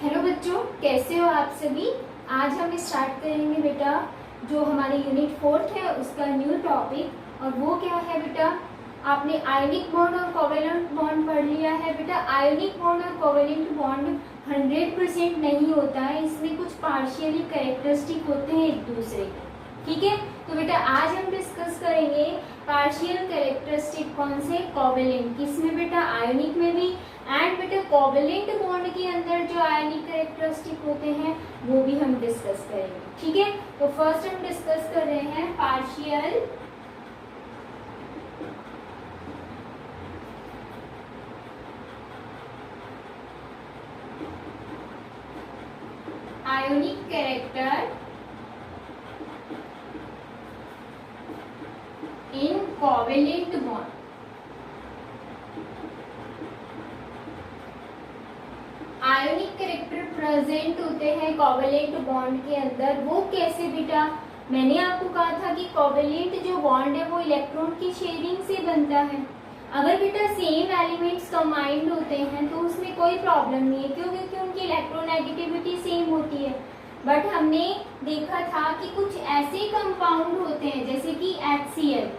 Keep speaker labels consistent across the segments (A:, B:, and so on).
A: Hello बच्चों, कैसे हो आप सभी। आज हम स्टार्ट करेंगे बेटा जो हमारे यूनिट 4 है उसका न्यू टॉपिक। और वो क्या है बेटा, आपने आयोनिक बॉन्ड और कोवेलेंट बॉन्ड पढ़ लिया है बेटा। आयोनिक बॉन्ड और कोवेलेंट बॉन्ड 100% नहीं होता है, इसमें कुछ पार्शियली कैरेक्टरिस्टिक होते हैं एक दूसरे के। ठीक है, तो बेटा आज हम डिस्कस करेंगे पार्शियल कैरेक्टरिस्टिक कौन से, कोवेलेंट किसमें बेटा, आयोनिक में भी, एंड बेटा कोवेलेंट बॉन्ड के अंदर जो आयनिक कैरेक्टरिस्टिक होते हैं वो भी हम डिस्कस करेंगे। ठीक है, तो फर्स्ट हम डिस्कस कर रहे हैं partial ionic character in covalent bond. Ionic character present होते हैं कोवेलेंट बॉन्ड के अंदर, वो कैसे बेटा। मैंने आपको कहा था कि कोवेलेंट जो बॉन्ड है वो इलेक्ट्रॉन की शेयरिंग से बनता है। अगर बेटा सेम एलिमेंट्स कंबाइंड होते हैं तो उसमें कोई प्रॉब्लम नहीं है, क्यों, क्योंकि उनकी इलेक्ट्रोनेगेटिविटी सेम होती है। बट हमने देखा था कि कुछ ऐसे कंपाउंड होते हैं जैसे कि HCl,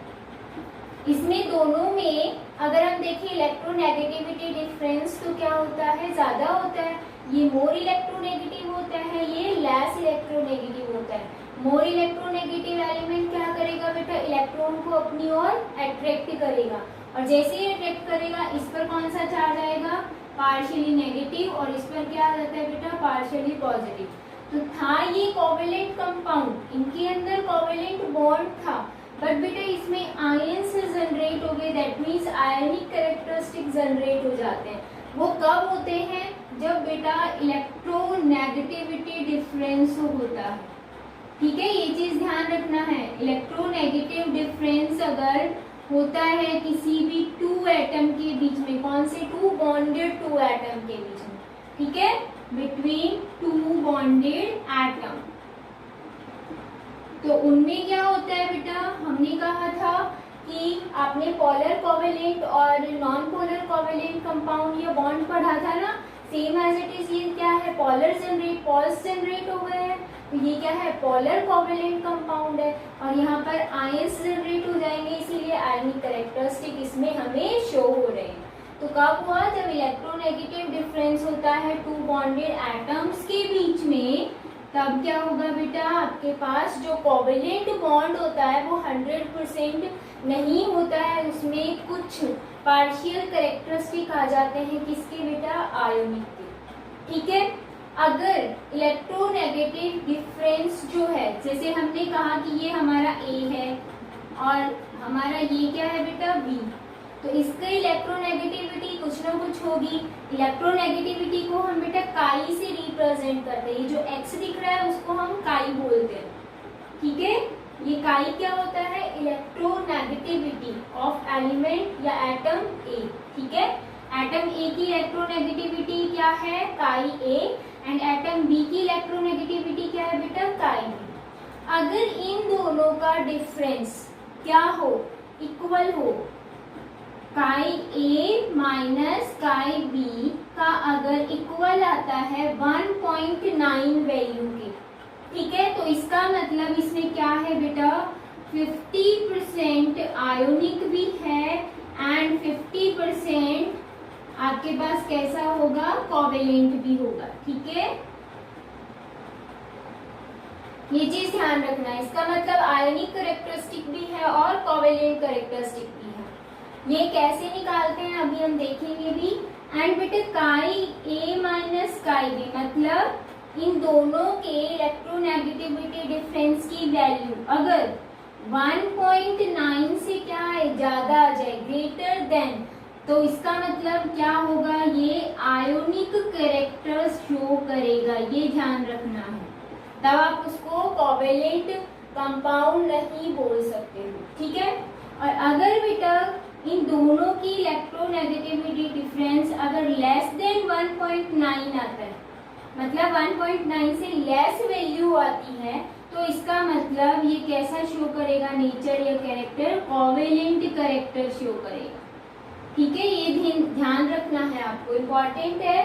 A: इसमें दोनों में अगर हम देखें इलेक्ट्रोनेगेटिविटी डिफरेंस तो क्या होता है, ज्यादा होता है। ये मोर इलेक्ट्रोनेगेटिव होता है, ये लेस इलेक्ट्रोनेगेटिव होता है। मोर इलेक्ट्रोनेगेटिव एलिमेंट क्या करेगा बेटा, इलेक्ट्रॉन को अपनी ओर अट्रैक्ट करेगा, और जैसे ही अट्रैक्ट करेगा इस पर कौन सा चार्ज आएगा, पार्शियली नेगेटिव, और इस पर क्या आ जाता है बेटा, पार्शियली पॉजिटिव। तो था ये कोवेलेंट कंपाउंड, इनके अंदर कोवेलेंट बॉन्ड था, बट बेटा इसमें आयंस जनरेट हो गए, that means ionic characteristic generate हो जाते हैं। वो कब होते हैं, जब बेटा इलेक्ट्रोनेगेटिविटी डिफरेंस होता है। ठीक है, ये चीज ध्यान रखना है। इलेक्ट्रोनेगेटिव डिफरेंस अगर होता है किसी भी टू एटम के बीच में, कौन से टू, बॉन्डेड टू एटम के बीच में, ठीक है, बिटवीन टू बॉन्डेड एटम, तो उनमें क्या होता है बेटा, हमने कहा था कि आपने पोलर कोवेलेंट और नॉन पोलर कोवेलेंट कंपाउंड या बॉन्ड पढ़ा था ना, सेम एज इट इज। ये क्या है, पोलर जनरेट, पॉल्स जनरेट हो गए हैं, तो ये क्या है, पोलर कोवेलेंट कंपाउंड है, और यहाँ पर आयंस जनरेट हो जाएंगे, इसीलिए आयनिक कैरेक्टरिस्टिक इसमें हमें शो हो रहे हैं। तो कब हुआ, जब इलेक्ट्रोनेगेटिव डिफरेंस होता है टू बॉन्डेड एटम्स के बीच में, तब क्या होगा बेटा, आपके पास जो कोवेलेंट बॉन्ड होता है वो 100% नहीं होता है, उसमें कुछ पार्शियल कैरेक्टरिस्टिक आ जाते हैं, किसके बेटा, आयोनिक के। ठीक है, अगर इलेक्ट्रोनेगेटिव डिफरेंस जो है, जैसे हमने कहा कि ये हमारा A है और हमारा ये क्या है बेटा, B, तो इसका इलेक्ट्रोनेगेटिविटी कुछ ना कुछ होगी। इलेक्ट्रोनेगेटिविटी को हम बेटा काई से रिप्रेजेंट करते हैं, ये जो X दिख रहा है उसको हम काई बोलते हैं। ठीक है, ये काई क्या होता है, इलेक्ट्रोनेगेटिविटी ऑफ एलिमेंट या एटम A। ठीक है, एटम A की इलेक्ट्रोनेगेटिविटी क्या है, काई A, एंड एटम B की इलेक्ट्रोनेगेटिविटी क्या है बेटा, काई B। अगर इन दोनों का डिफरेंस क्या हो, इक्वल हो, काई A माइनस काई B का अगर इक्वल आता है 1.9 वैल्यू के, ठीक है, तो इसका मतलब इसमें क्या है बेटा, 50% आयोनिक भी है एंड 50% आपके पास कैसा होगा, कोवेलेंट भी होगा। ठीक है, ये चीज ध्यान रखना है। इसका मतलब आयोनिक कैरेक्टरिस्टिक भी है और कोवेलेंट कैरेक्टरिस्टिक भी है। ये कैसे निकालते हैं अभी हम देखेंगे भी। एंड बेटे काई A माइनस काई B, मतलब इन दोनों के इलेक्ट्रोनेगेटिविटी डिफरेंस की वैल्यू अगर 1.9 से क्या है, ज्यादा आ जाए, ग्रेटर देन, तो इसका मतलब क्या होगा, ये आयोनिक कैरेक्टर शो करेगा, ये ध्यान रखना है। तब आप उसको कोवेलेंट कंपाउंड नहीं बोल सकते हो। ठीक है, और अगर बेटा इन दोनों की इलेक्ट्रोनेगेटिविटी डिफरेंस अगर लेस देन 1.9 आता है, मतलब 1.9 से लेस वैल्यू आती है, तो इसका मतलब ये कैसा शो करेगा, नेचर या कैरेक्टर, कोवेलेंट कैरेक्टर शो करेगा। ठीक है, ये ध्यान रखना है आपको, इम्पोर्टेंट है।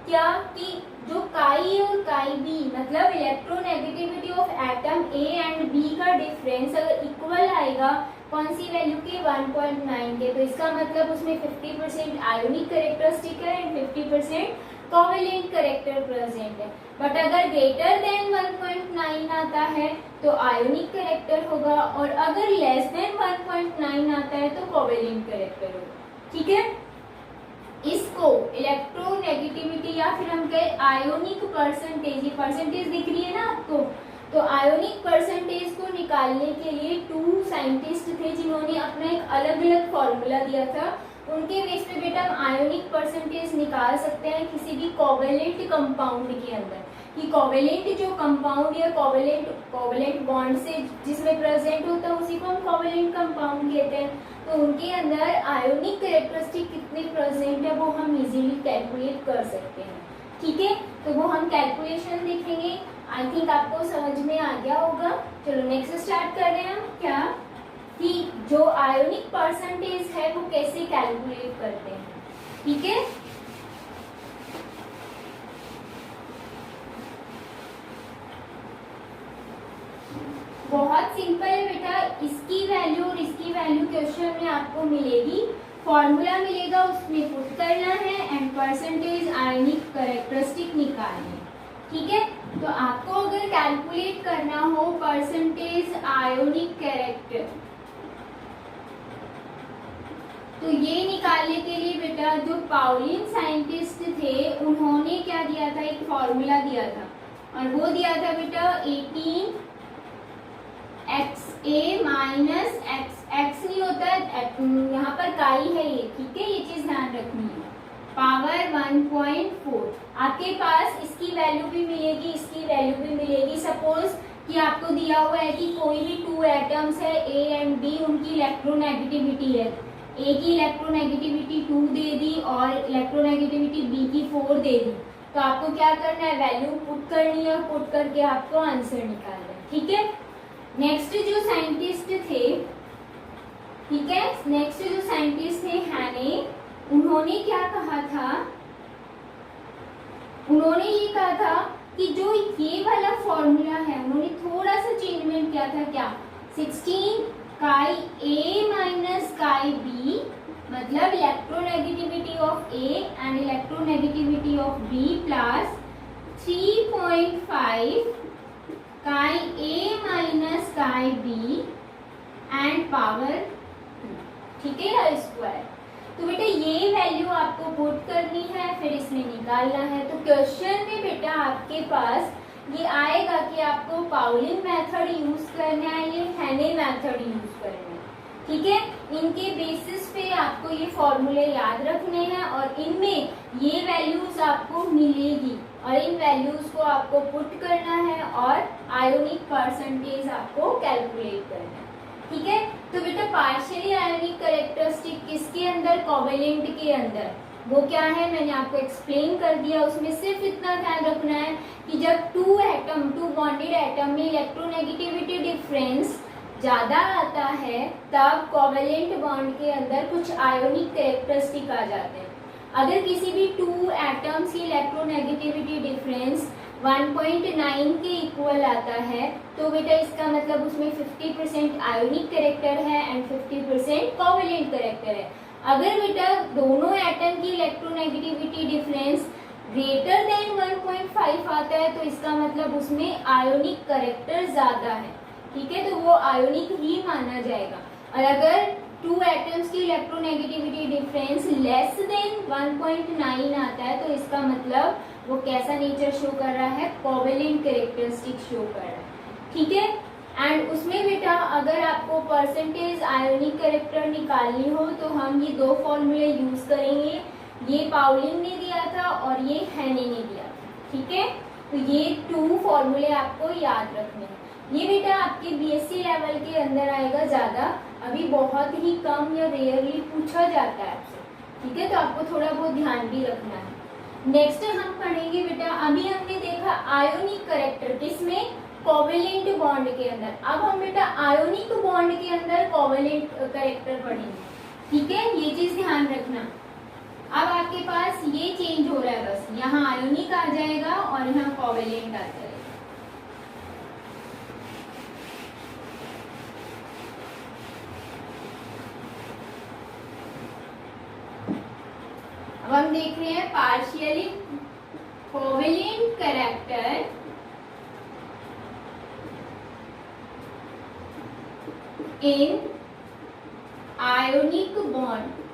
A: क्या कि जो काई और काई बी मतलब electronegativity of atom A and B का डिफरेंस अगर इक्वल आएगा कौन सी वैल्यू के 1.9 के, तो इसका मतलब उसमें 50% आयोनिक कैरेक्टरिस्टिक है एंड 50% कोवेलेंट कैरेक्टर प्रेजेंट है। बट अगर ग्रेटर देन 1.9 आता है तो आयोनिक कैरेक्टर होगा और अगर लेस देन 1.9 आता है तो कोवेलेंट कैरेक्टर होगा। ठीक है, इसको इलेक्ट्रोनेगेटिविटी या फिर हम कहें आयोनिक परसेंटेज, ये परसेंटेज दिख रही है ना आपको, तो आयोनिक परसेंटेज को निकालने के लिए 2 साइंटिस्ट थे जिन्होंने अपना एक अलग अलग फॉर्मूला दिया था। उनके बेस पे बेटा हम आयोनिक परसेंटेज निकाल सकते हैं किसी भी कोवेलेंट कंपाउंड के अंदर, कि कोवेलेंट जो कंपाउंड या कोवेलेंट बॉन्ड से जिसमें प्रेजेंट होता है उसी को हम कोवेलेंट कंपाउंड कहते हैं। तो उनके अंदर आयोनिक कैरेक्टरिस्टिक कितने प्रेजेंट है वो हम इजीली कैलकुलेट कर सकते हैं। ठीक है, तो वो हम कैलकुलेशन देखेंगे। आई थिंक आपको समझ में आ गया होगा। चलो नेक्स्ट स्टार्ट कर रहे हैं हम क्या कि जो आयोनिक परसेंटेज है वो कैसे कैलकुलेट करते हैं। ठीक है, बहुत सिंपल है बेटा, इसकी वैल्यू और इसकी वैल्यू क्वेश्चन में आपको मिलेगी, फॉर्मूला मिलेगा उसमें पुट करना है एंड परसेंटेज आयोनिक कैरेक्टरिस्टिक निकालनी है। ठीक है, तो आपको अगर कैलकुलेट करना हो परसेंटेज आयोनिक कैरेक्टर, तो ये निकालने के लिए बेटा जो पाउलिन साइंटिस्ट थे उन्होंने क्या दिया था, एक फॉर्मूला दिया था और वो दिया था बेटा 18 XA माइनस x नहीं होता है, यहाँ पर काई है ये। ठीक है, ये चीज ध्यान रखनी है, पावर 1.4। आपके पास इसकी वैल्यू भी मिलेगी, इसकी वैल्यू भी मिलेगी। सपोज कि आपको दिया हुआ है कि कोई भी 2 एटम्स है A एंड B, उनकी इलेक्ट्रोनेगेटिविटी है, A की इलेक्ट्रोनेगेटिविटी 2 दे दी और इलेक्ट्रोनेगेटिविटी B की 4 दे दी, तो आपको क्या करना है, वैल्यू पुट करनी है और पुट करके आपको आंसर निकालना है। ठीक है, नेक्स्ट जो साइंटिस्ट थे, ठीक है, नेक्स्ट जो साइंटिस्ट थे हैने, उन्होंने क्या कहा था, उन्होंने ये कहा था कि जो ये वाला फॉर्मूला है उन्होंने थोड़ा सा चेंजमेंट किया था। क्या, 16 काई A माइनस काई B मतलब electronegativity of A and electronegativity of B plus 3.5 काई A माइनस काई B एंड पावर 2। ठीक है, स्क्वायर। तो बेटा ये वैल्यू आपको पुट करनी है, फिर इसमें निकालना है। तो क्वेश्चन में बेटा आपके पास ये आएगा कि आपको पाउलिन मेथड यूज करना है, ये हैने मेथड यूज करना है। ठीक है, इनके बेसिस पे आपको ये फॉर्मूले याद रखने हैं और इनमें ये वैल्यूज आपको मिलेगी और इन वैल्यूज को आपको पुट करना है और आयोनिक परसेंटेज आपको कैलकुलेट करना है। ठीक है, तो बेटा पार्शियली आयोनिक कैरेक्टरिस्टिक किसके अंदर, कोवेलेंट के अंदर, वो क्या है मैंने आपको एक्सप्लेन कर दिया। उसमें सिर्फ इतना ध्यान रखना है कि जब 2 बॉन्डेड एटम में इलेक्ट्रोनेगेटिविटी डिफरेंस ज्यादा आता है तब कोवेलेंट बॉन्ड के अंदर कुछ आयोनिक कैरेक्टरिस्टिक आ जाते हैं। अगर किसी भी 2 एटम्स की इलेक्ट्रोनेगेटिविटी डिफरेंस 1.9 के इक्वल आता है तो बेटा इसका मतलब उसमें 50% आयोनिक कैरेक्टर है एंड 50% कोवेलेंट कैरेक्टर है। अगर बेटा दोनों एटम की इलेक्ट्रोनेगेटिविटी डिफरेंस ग्रेटर देन 1.5 आता है तो इसका मतलब उसमें आयोनिक कैरेक्टर ज्यादा है। ठीक है, तो वो आयोनिक ही माना जाएगा। और अगर 2 एटम्स की इलेक्ट्रोनेगेटिविटी डिफरेंस लेस देन 1.9 आता है तो इसका मतलब वो कैसा नेचर शो कर रहा है, कोवेलेंट कैरेक्टरिस्टिक शो कर रहा है। ठीक है, एंड उसमें बेटा अगर आपको परसेंटेज आयोनिक कैरेक्टर निकालनी हो तो हम ये 2 फॉर्मूले यूज करेंगे, ये पाउलिन ने दिया था और ये हैने ने दिया था। ठीक है, तो ये 2 फॉर्मूले आपको याद रखने हैं। ये बेटा आपके बीएससी लेवल के अंदर आएगा ज्यादा, अभी बहुत ही कम या रेयरली पूछा जाता है आपसे। ठीक है, तो आपको थोड़ा बहुत ध्यान भी रखना है। नेक्स्ट हम पढ़ेंगे बेटा, अभी हमने देखा आयोनिक कैरेक्टर किसमें, कोवेलेंट बॉन्ड के अंदर। अब हम बेटा आयोनिक बॉन्ड के अंदर कोवेलेंट कैरेक्टर पढ़ेंगे। ठीक है, ये चीज ध्यान रखना। अब आपके पास ये चेंज हो रहा है, बस यहाँ आयोनिक आ जाएगा और यहाँ कोवेलेंट आ जाएगा। अब हम देख रहे हैं partially covalent character in ionic bond.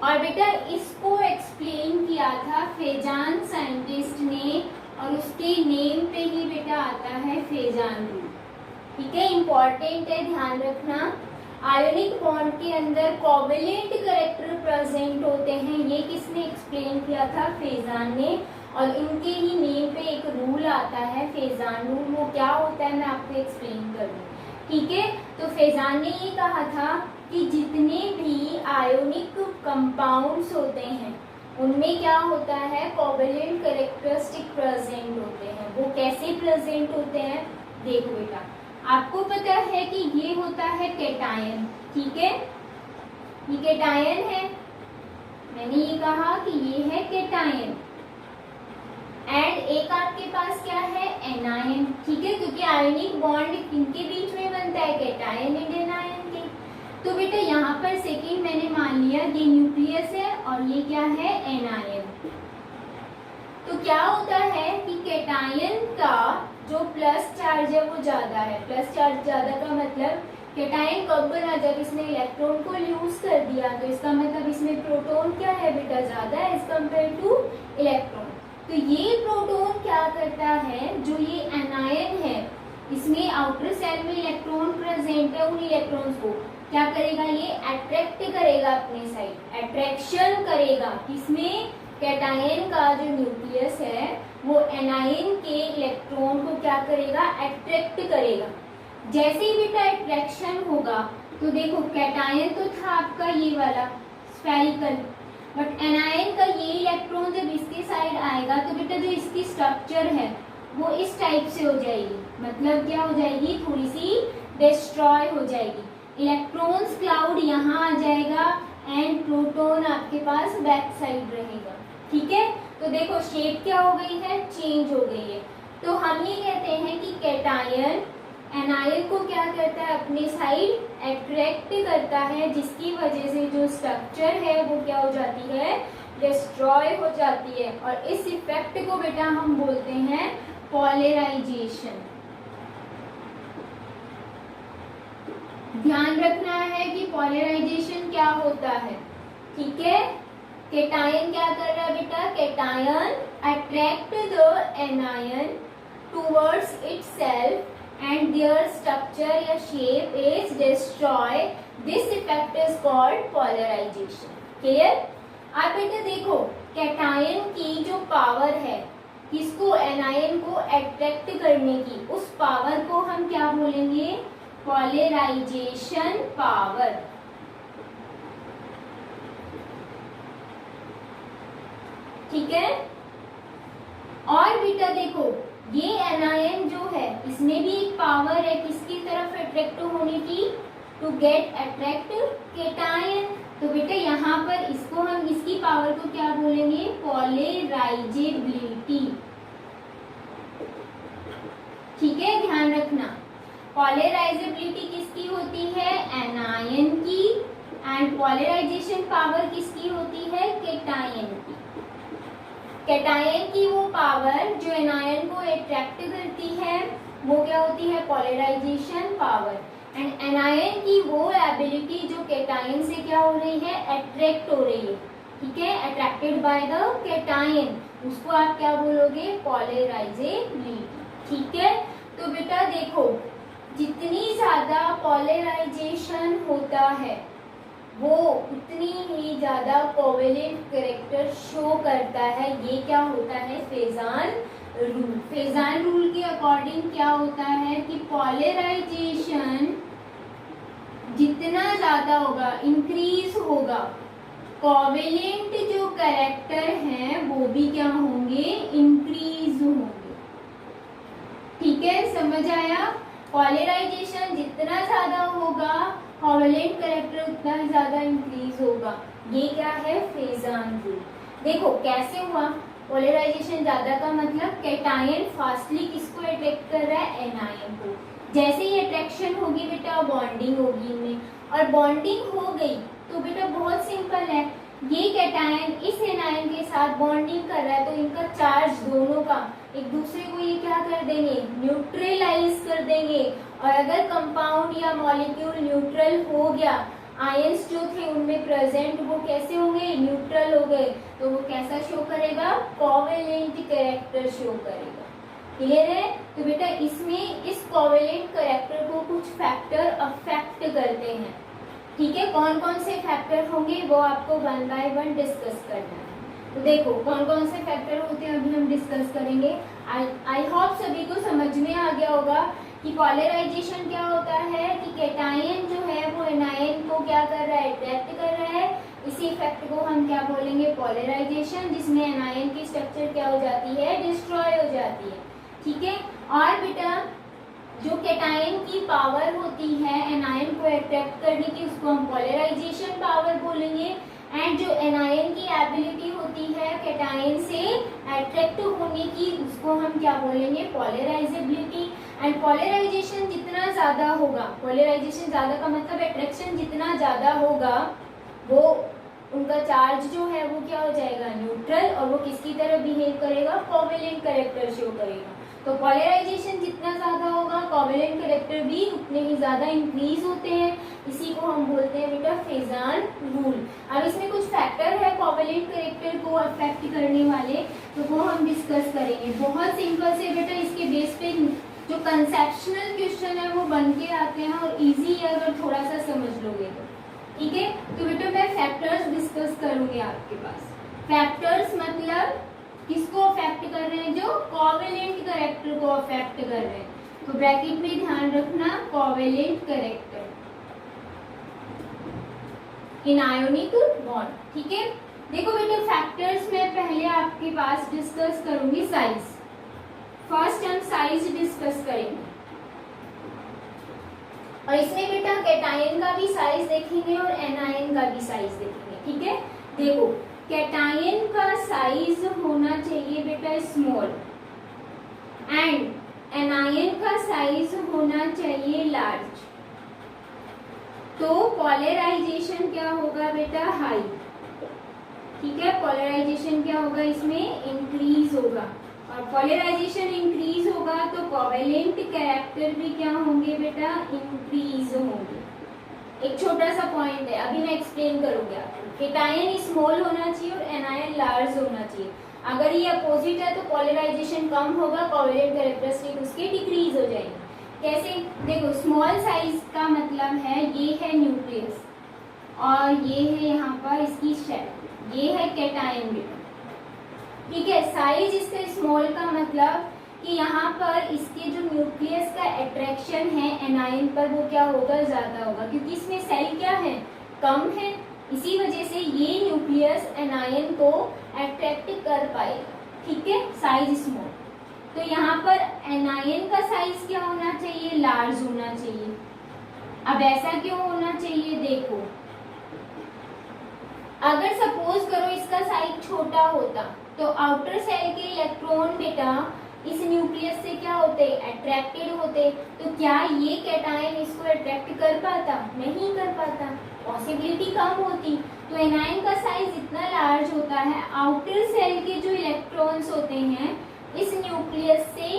A: और बेटा इसको एक्सप्लेन किया था फेजान साइंटिस्ट ने, और उसके नेम पे ही बेटा आता है फेजान रूल। ठीक है, इंपॉर्टेंट है, ध्यान रखना। आयोनिक बॉन्ड के अंदर कोवेलेंट कैरेक्टर प्रेजेंट होते हैं, ये किसने एक्सप्लेन किया था? फेजान ने। और इनके ही नेम पे एक रूल आता है फेजान रूल, वो क्या होता है मैं आपको एक्सप्लेन करूँ। ठीक है, तो फेजान ने ये कहा था कि जितने भी आयोनिक कंपाउंड्स होते हैं उनमें क्या होता है? कोवेलेंट कैरेक्टरिस्टिक प्रेजेंट होते हैं। वो कैसे प्रेजेंट होते हैं? देखो बेटा, आपको पता है कि ये होता है कैटायन। ठीक है, ये कैटायन है, मैंने ये कहा कि ये है कैटायन। एंड एक आपके पास क्या है? एनायन। ठीक है, क्योंकि आयोनिक बॉन्ड किनके बीच में बनता है? कैटायन एंड एनायन के। तो बेटा यहाँ पर सेकेंड मैंने मान लिया ये न्यूक्लियस है और ये क्या है? एनायन। तो क्या होता है कि कैटायन का जो प्लस चार्ज है वो ज्यादा है। प्लस चार्ज ज्यादा का मतलब कैटायन कब बना? जब इसने इलेक्ट्रॉन को यूज कर दिया, तो इसका मतलब इसमें प्रोटॉन क्या है बेटा? ज्यादा है एज कम्पेयर टू इलेक्ट्रॉन। तो ये प्रोटॉन क्या करता है? जो ये एनायन है इसमें आउटर सेल में इलेक्ट्रॉन प्रेजेंट है, उन इलेक्ट्रॉन्स को क्या करेगा? ये अट्रैक्ट करेगा अपने साइड, अट्रैक्शन करेगा। किसमें? कैटायन का जो न्यूक्लियस है वो एनायन के इलेक्ट्रॉन को क्या करेगा? अट्रैक्ट करेगा। जैसे ही बेटा अट्रैक्शन होगा, तो देखो कैटायन तो था आपका ये वाला स्फेरिकल, बट एनायन का ये इलेक्ट्रॉन जब इसके साइड आएगा तो बेटा जो इसकी स्ट्रक्चर है वो इस टाइप से हो जाएगी। मतलब क्या हो जाएगी? थोड़ी सी डिस्ट्रॉय हो जाएगी। इलेक्ट्रॉन्स क्लाउड यहाँ आ जाएगा एंड प्रोटॉन आपके पास बैक साइड रहेगा। ठीक है, तो देखो शेप क्या हो गई है? चेंज हो गई है। तो हम ये कहते हैं कि कैटायन एनायन को क्या करता है? अपने साइड अट्रैक्ट करता है, जिसकी वजह से जो स्ट्रक्चर है वो क्या हो जाती है? डिस्ट्रॉय हो जाती है। और इस इफेक्ट को बेटा हम बोलते हैं पॉलराइजेशन। ध्यान रखना है कि पॉलराइजेशन क्या होता है। ठीक है, कैटायन क्या कर रहा है बेटा? Cation attract the anion towards itself and their structure या shape is destroy. This effect is called polarisation. Clear? आप बेटा देखो कैटायन की जो पावर है किसको? एनायन को अट्रैक्ट करने की, उस पावर को हम क्या बोलेंगे? पॉलराइजेशन पावर। ठीक है, और बेटा देखो ये एनायन जो है इसमें भी एक पावर है किसकी तरफ अट्रैक्ट होने की? To get attract cation. तो बेटा यहाँ पर इसको हम इसकी पावर को क्या बोलेंगे? पॉलराइजेबिलिटी। ठीक है, ध्यान रखना। पॉलराइजेबिलिटी किसकी होती है? एनायन की। एंड पॉलराइजेशन पावर किसकी होती है? कैटायन की। कैटायन की वो पावर जो एनायन को अट्रैक्ट करती है वो क्या होती है? पॉलराइजेशन पावर। एंड एनायन की वो एबिलिटी जो कैटायन से क्या हो रही है? अट्रैक्ट हो रही है। ठीक है, अट्रैक्टेड बाय द कैटायन, उसको आप क्या बोलोगे? पॉलराइजेबिलिटी। ठीक है, तो बेटा देखो जितनी ज्यादा पॉलराइजेशन होता है वो उतनी ही ज्यादा कोवेलेंट कैरेक्टर शो करता है। ये क्या होता है? Fajans rule. फेजान रूल के अकॉर्डिंग क्या होता है कि पॉलराइजेशन जितना ज्यादा होगा, इंक्रीज होगा, कोवेलेंट जो कैरेक्टर हैं वो भी क्या होंगे? इंक्रीज होंगे। ठीक है, समझ आया? पॉलराइजेशन जितना ज्यादा होगा कोवेलेंट कैरेक्टर उतना ही ज्यादा इंक्रीज होगा। ये क्या है, फेजान रूल। देखो कैसे हुआ, पोलराइजेशन ज्यादा का मतलब कैटायन फास्टली किसको अट्रैक्ट कर रहा है, एनायन को। जैसे ही अट्रैक्शन होगी बेटा बॉन्डिंग होगी इनमें, और बॉन्डिंग हो गई तो बेटा बहुत सिंपल है, ये कैटायन इस एनायन के साथ बॉन्डिंग कर रहा है तो इनका चार्ज दोनों का एक दूसरे को ये क्या कर देंगे, न्यूट्रलाइज कर देंगे। और अगर कंपाउंड या मॉलिक्यूल न्यूट्रल हो गया, आयंस जो थे उनमें प्रेजेंट वो कैसे होंगे, न्यूट्रल हो गए, तो वो कैसा शो करेगा, कोवेलेंट कैरेक्टर शो करेगा। क्लियर है। तो बेटा इसमें इस कोवेलेंट कैरेक्टर को कुछ फैक्टर अफेक्ट करते हैं। ठीक है, कौन कौन से फैक्टर होंगे वो आपको 1 बाय 1 डिस्कस करना है। तो देखो कौन कौन से फैक्टर होते हैं अभी हम डिस्कस करेंगे। आई होप सभी को समझ में आ गया होगा कि पॉलराइजेशन क्या होता है, कि कैटायन जो है वो एनायन को क्या कर रहा है, अट्रैक्ट कर रहा है। इसी इफेक्ट को हम क्या बोलेंगे, पॉलराइजेशन, जिसमें एनायन की स्ट्रक्चर क्या हो जाती है, डिस्ट्रॉय हो जाती है। ठीक है, और बेटा जो कैटायन की पावर होती है एनायन को अट्रैक्ट करने की, उसको हम पॉलराइजेशन पावर बोलेंगे। एंड जो एनायन की एबिलिटी होती है कैटायन से अट्रैक्ट होने की, उसको हम क्या बोलेंगे, पॉलराइजेबिलिटी। एंड पॉलराइजेशन जितना ज्यादा होगा, पॉलराइजेशन ज्यादा का मतलब अट्रैक्शन जितना ज्यादा होगा, वो उनका चार्ज जो है वो क्या हो जाएगा, न्यूट्रल, और वो किसकी तरह बिहेव करेगा, कोवेलेंट कैरेक्टर शो करेगा। तो पॉलराइजेशन जितना ज्यादा होगा, कोवेलेंट कैरेक्टर भी उतने ही ज्यादा इंक्रीज होते हैं। इसी को हम बोलते हैं बेटा फेजान रूल। अब इसमें कुछ फैक्टर है कोवेलेंट कैरेक्टर को अफेक्ट करने वाले, तो वो हम डिस्कस करेंगे। बहुत सिंपल से बेटा इसके बेस पे जो कंसेप्शनल क्वेश्चन है वो बन के आते हैं, और इजी है अगर थोड़ा सा समझ लोगे तो। ठीक है, तो बेटा मैं फैक्टर्स डिस्कस करूंगी आपके पास। फैक्टर्स मतलब किसको अफेक्ट कर रहे हैं, जो कोवेलेंट कैरेक्टर को अफेक्ट कर रहे हैं। तो ब्रैकेट में ध्यान रखना, covalent character in ionic bond. ठीक है, देखो बेटा फैक्टर्स में पहले आपके पास डिस्कस करूंगी साइज। फर्स्ट हम साइज डिस्कस करेंगे, और इसमें बेटा कैटायन का भी साइज देखेंगे और एनायन का भी साइज देखेंगे। ठीक है, देखो कैटायन का साइज होना चाहिए बेटा स्मॉल, एंड एनायन का साइज होना चाहिए लार्ज। तो पोलराइजेशन क्या होगा बेटा, हाई। ठीक है, पोलराइजेशन क्या होगा, इसमें इंक्रीज होगा, और पोलराइजेशन इंक्रीज होगा तो कोवेलेंट कैरेक्टर भी क्या होंगे बेटा, इंक्रीज होंगे। एक छोटा सा पॉइंट है, अभी मैं एक्सप्लेन करूंगी आपको। कैटायन स्मॉल होना चाहिए और एनायन लार्ज होना चाहिए। अगर ये अपोजिट है तो पोलराइजेशन कम होगा, कोवेलेंट कैरेक्टरिस्टिक उसके डिक्रीज हो जाएंगे। कैसे, देखो स्मॉल साइज का मतलब है ये है न्यूक्लियस, और ये है यहाँ पर इसकी शेल, ये है कैटायन बेटा। ठीक है, साइज इसका स्मॉल का मतलब कि यहाँ पर इसके जो न्यूक्लियस का अट्रैक्शन है एनायन पर वो क्या होगा, ज्यादा होगा, क्योंकि इसमें सेल क्या है, कम है। इसी वजह से ये न्यूक्लियस एनायन को अट्रैक्ट कर पाएगा। ठीक है, साइज स्मॉल। तो यहाँ पर एनायन का साइज क्या होना चाहिए, लार्ज होना चाहिए। अब ऐसा क्यों होना चाहिए, देखो अगर सपोज करो इसका साइज छोटा होता तो आउटर सेल के इलेक्ट्रॉन बेटा इस न्यूक्लियस से क्या होते, अट्रैक्टेड होते। तो क्या ये कैटायन इसको अट्रैक्ट कर पाता, नहीं कर पाता, पॉसिबिलिटी कम होती। तो एनायन का साइज इतना लार्ज होता है, आउटर सेल के जो इलेक्ट्रॉन्स होते हैं इस न्यूक्लियस से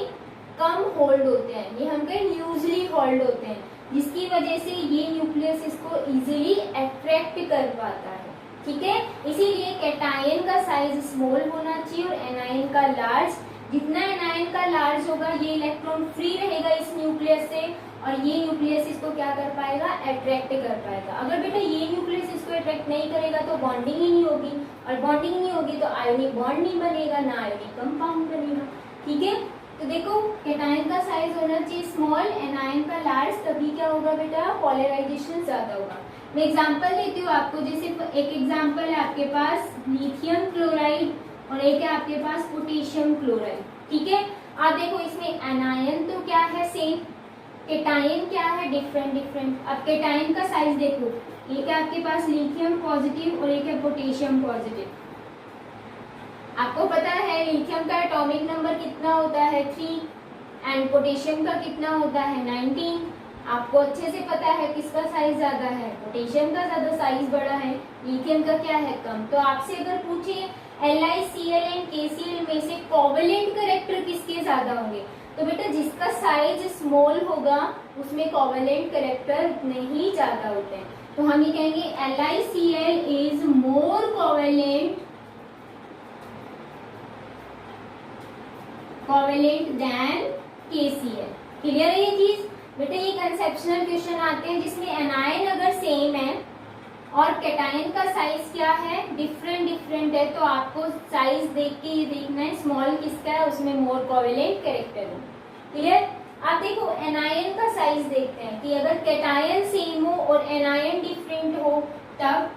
A: कम होल्ड होते हैं, ये हम कहें ल्यूजली होल्ड होते हैं, जिसकी वजह से ये न्यूक्लियस इसको इजीली अट्रैक्ट कर पाता है। ठीक है, इसीलिए कैटायन का साइज स्मॉल होना चाहिए और एनायन का लार्ज। जितना एनायन का लार्ज होगा ये इलेक्ट्रॉन फ्री रहेगा इस न्यूक्लियस से, और ये न्यूक्लियस इसको क्या कर पाएगा, अट्रैक्ट कर पाएगा। अगर बेटा ये न्यूक्लियस इसको अट्रैक्ट नहीं करेगा तो बॉन्डिंग ही नहीं होगी, और बॉन्डिंग नहीं होगी तो आयोनिक बॉन्ड नहीं बनेगा, ना आयोनिक कंपाउंड बनेगा। ठीक है, तो देखो कैटायन का साइज होना चाहिए स्मॉल, एनायन का लार्ज, तभी क्या होगा बेटा, पोलराइजेशन ज्यादा होगा। मैं एग्जांपल देती हूँ आपको, जैसे एक एग्जांपल है आपके पास लिथियम क्लोराइड और एक है आपके पास पोटेशियम क्लोराइड। ठीक है, आप देखो इसमें एनायन तो क्या है, सेम, कैटायन क्या है, डिफरेंट। अब कैटायन का साइज देखो, एक है आपके पास लिथियम पॉजिटिव और एक है पोटेशियम पॉजिटिव। आपको पता है लिथियम का एटॉमिक नंबर कितना होता है 3 एंड पोटेशियम का कितना होता है 19। आपको अच्छे से पता है किसका साइज ज्यादा है, पोटेशियम का ज्यादा साइज बड़ा है, लिथियम का क्या है कम। तो आपसे अगर पूछे LiCl एंड KCl में से कोवेलेंट कैरेक्टर किसके ज्यादा होंगे, तो बेटा जिसका साइज स्मॉल होगा उसमें कोवेलेंट कैरेक्टर उतने ही ज्यादा होते हैं। तो हम ये कहेंगे LiCl is more covalent than KCl। Clear है ये चीज बेटा। ये कंसेप्शनल क्वेश्चन आते हैं जिसमें एनायन अगर सेम है और कैटायन का साइज क्या है डिफरेंट है, तो आपको साइज देख के ये देखना है स्मॉल किसका है उसमें मोर कोवेलेंट कैरेक्टर हो। क्लियर। आप देखो एनायन का साइज देखते हैं कि अगर कैटायन सेम हो और एनायन डिफरेंट हो तब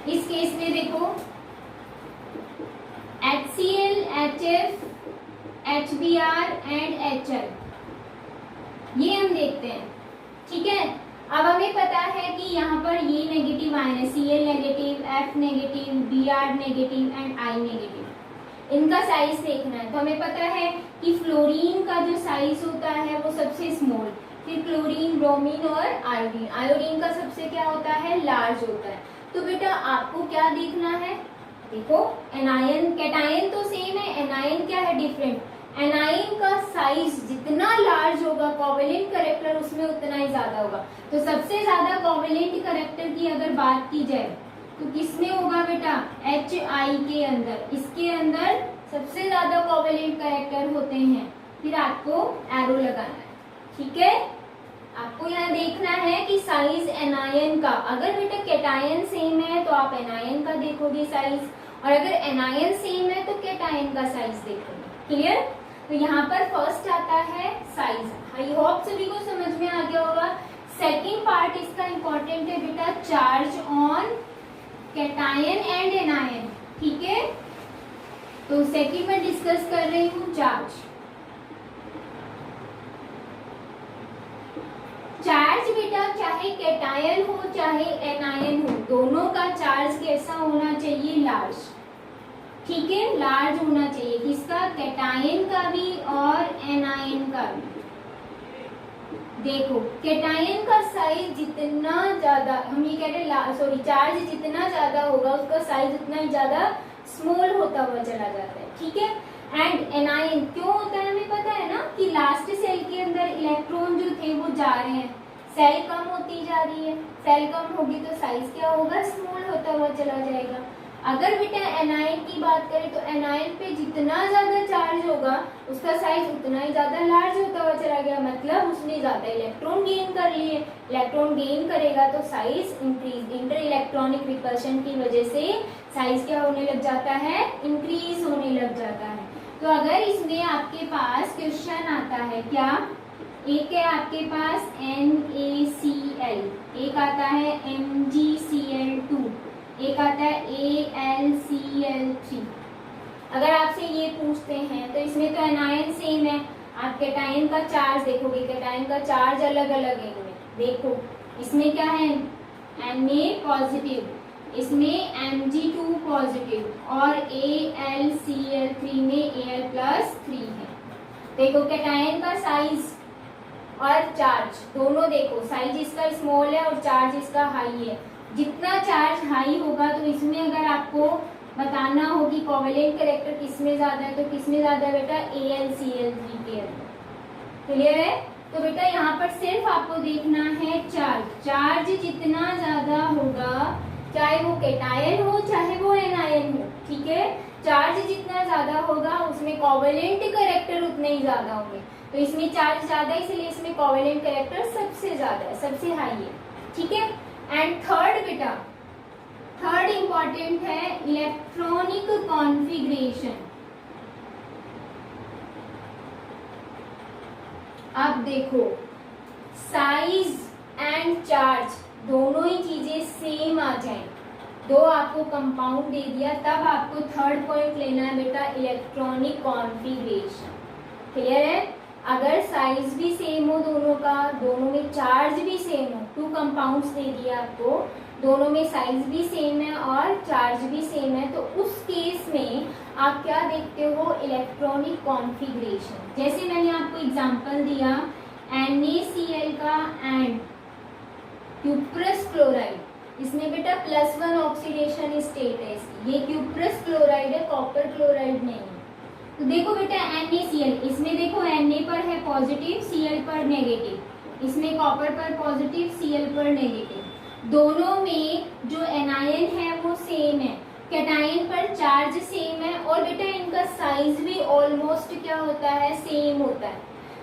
A: इस केस में देखो HCl, HF, HBr and HL ये हम देखते हैं। ठीक है। अब हमें पता है कि यहाँ पर ये नेगेटिव आयन है, Cl negative, F negative, Br negative and I negative. इनका साइज देखना है। तो हमें पता है कि फ्लोरीन का जो साइज होता है वो सबसे स्मॉल, फिर क्लोरीन, ब्रोमीन और आयोडीन। आयोडीन का सबसे क्या होता है लार्ज होता है। तो बेटा आपको क्या देखना है, देखो एनायन कैटायन तो सेम है, एनायन क्या है डिफरेंट। एनायन का साइज जितना लार्ज होगा कोवेलेंट कैरेक्टर उसमें उतना ही ज्यादा होगा। तो सबसे ज्यादा कोवेलेंट कैरेक्टर की अगर बात की जाए तो किसमें होगा बेटा HI के अंदर, इसके अंदर सबसे ज्यादा कोवेलेंट कैरेक्टर होते हैं। फिर आपको एरो लगाना है। ठीक है। आपको यहाँ देखना है कि साइज एनायन का, अगर बेटा कैटायन सेम है तो आप एनायन का देखोगे साइज, और अगर एनायन सेम है तो कैटायन का साइज देखोगे। क्लियर। तो यहाँ पर फर्स्ट आता है साइज। आई होप सभी को समझ में आ गया होगा। सेकेंड पार्ट इसका इंपॉर्टेंट है बेटा charge on cation and anion. ठीक है। तो सेकेंड में डिस्कस कर रही हूँ चार्ज। चार्ज बेटा चाहे कैटायन हो चाहे एनायन हो, दोनों का चार्ज कैसा होना चाहिए लार्ज। ठीक है, लार्ज होना चाहिए। किसका, कैटायन का भी और एनायन का भी। देखो कैटायन का साइज जितना ज्यादा, हम ये कह रहे सॉरी चार्ज जितना ज्यादा होगा उसका साइज उतना ही ज्यादा स्मॉल होता हुआ चला जाता है। ठीक है। एंड एनायन क्यों होता है हमें पता है ना कि लास्ट सेल के अंदर इलेक्ट्रॉन जो थे वो जा रहे हैं, सेल कम होती जा रही है, सेल कम होगी तो साइज क्या होगा, स्मॉल होता हुआ चला जाएगा। अगर बेटा एनायन की बात करें तो एनायन पे जितना ज्यादा चार्ज होगा उसका साइज उतना ही ज्यादा लार्ज होता हुआ चला गया, मतलब उसने ज्यादा इलेक्ट्रॉन गेन कर लिए। इलेक्ट्रॉन गेन करेगा तो size increase, inter electronic repulsion की वजह से साइज क्या होने लग जाता है, इंक्रीज होने लग जाता है। तो अगर इसमें आपके पास क्वेश्चन आता है क्या, एक है आपके पास NaCl, एक आता है MgCl2, एक आता है AlCl3। अगर आपसे ये पूछते हैं तो इसमें तो एनायन सेम है, आप कैटायन का चार्ज देखोगे, कैटायन का चार्ज अलग अलग है इनमें। देखो इसमें क्या है Na पॉजिटिव, इसमें Mg2 पॉजिटिव और AlCl3 में Al+3 है। देखो कैटायन का साइज और चार्ज दोनों देखो, साइज इसका स्मॉल है और चार्ज इसका हाई है। जितना चार्ज हाई होगा तो इसमें अगर आपको बताना हो कि कोवेलेंट कैरेक्टर किसमें ज्यादा है तो किसमें ज्यादा है बेटा, AlCl3 के अंदर। क्लियर है। तो बेटा यहाँ पर सिर्फ आपको देखना है चार्ज, चार्ज जितना ज्यादा होगा चाहे वो कैटायन हो चाहे वो एनायन हो। ठीक है। चार्ज जितना ज्यादा होगा उसमें कोवेलेंट कैरेक्टर उतने ही ज्यादा होंगे। तो इसमें चार्ज ज्यादा है इसलिए इसमें कोवेलेंट कैरेक्टर सबसे ज्यादा है, सबसे हाई है। ठीक है। एंड थर्ड बेटा, थर्ड इंपॉर्टेंट है इलेक्ट्रॉनिक कॉन्फ़िगरेशन। अब देखो साइज एंड चार्ज दोनों ही चीजें सेम आ जाए, दो आपको कंपाउंड दे दिया, तब आपको थर्ड पॉइंट लेना है बेटा इलेक्ट्रॉनिक कॉन्फ़िगरेशन। क्लियर है। अगर साइज भी सेम हो दोनों का, दोनों में चार्ज भी सेम हो, टू कंपाउंड्स दे दिए आपको, दोनों में साइज भी सेम है और चार्ज भी सेम है, तो उस केस में आप क्या देखते हो, इलेक्ट्रॉनिक कॉन्फ़िगरेशन। जैसे मैंने आपको एग्जांपल दिया NaCl का एंड क्यूप्रस क्लोराइड, इसमें बेटा +1 ऑक्सीडेशन स्टेट है इसकी, ये क्यूप्रस क्लोराइड है, कॉपर क्लोराइड नहीं है। तो देखो बेटा NaCl, इसमें देखो Na पर है पॉजिटिव, Cl पर नेगेटिव, इसमें कॉपर पर पॉजिटिव, Cl पर नेगेटिव, दोनों में जो एनायन है वो सेम है, कैटायन पर चार्ज सेम है और बेटा इनका साइज भी ऑलमोस्ट क्या होता है, सेम होता है।